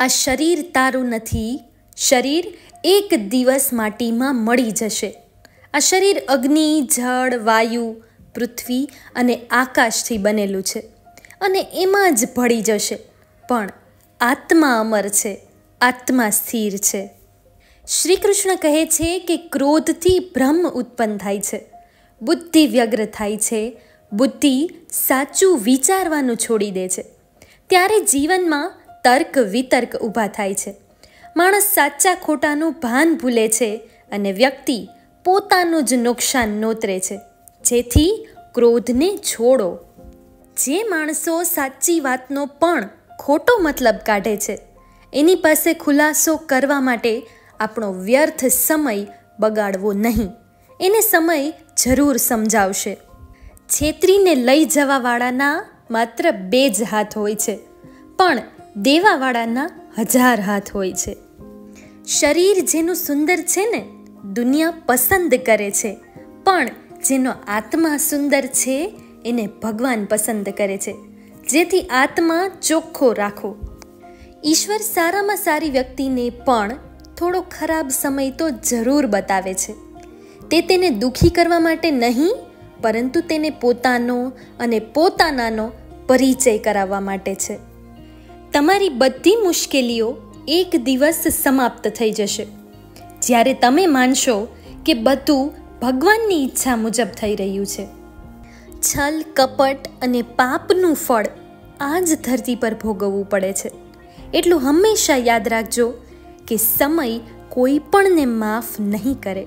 આ શરીર તારું નથી, શરીર એક દિવસ માટીમાં મળી જશે. આ શરીર અગ્નિ, જળ, વાયુ, પૃથ્વી અને આકાશથી બનેલું છે અને એમાં જ ભળી જશે. પણ આત્મા અમર છે, આત્મા સ્થિર છે. શ્રી કૃષ્ણ કહે છે કે ક્રોધથી ભ્રમ ઉત્પન્ન થાય છે, બુદ્ધિ વ્યગ્ર થાય છે, બુદ્ધિ સાચું વિચારવાનું છોડી દે છે. ત્યારે જીવનમાં તર્ક વિતર્ક ઊભા થાય છે. માણસ સાચા ખોટાનું ભાન ભૂલે છે અને વ્યક્તિ પોતાનું જ નુકસાન નોતરે છે. જેથી ક્રોધને છોડો. જે માણસો સાચી વાતનો પણ ખોટો મતલબ કાઢે છે, એની પાસે ખુલાસો કરવા માટે આપણો વ્યર્થ સમય બગાડવો નહીં. એને સમય જરૂર સમજાવશે. છેતરીને લઈ જવાવાળાના માત્ર 2 જ હાથ હોય છે, પણ દેવાવાળાના 1000 હાથ હોય છે. શરીર જેનું સુંદર છે ને, દુનિયા પસંદ કરે છે, પણ જેનો આત્મા સુંદર છે એને ભગવાન પસંદ કરે છે. જેથી આત્મા ચોખ્ખો રાખો. ઈશ્વર સારામાં સારી વ્યક્તિને પણ થોડો ખરાબ સમય તો જરૂર બતાવે છે. તે તેને દુઃખી કરવા માટે નહીં, પરંતુ તેને પોતાનો અને પોતાનાનો પરિચય કરાવવા માટે છે. તમારી બધી મુશ્કેલીઓ એક દિવસ સમાપ્ત થઈ જશે જ્યારે તમે માનશો કે બધું ભગવાનની ઈચ્છા મુજબ થઈ રહ્યું છે. છલ, કપટ અને પાપનું ફળ આ જ ધરતી પર ભોગવવું પડે છે. એટલું હંમેશા યાદ રાખજો કે સમય કોઈ પણને માફ નહીં કરે.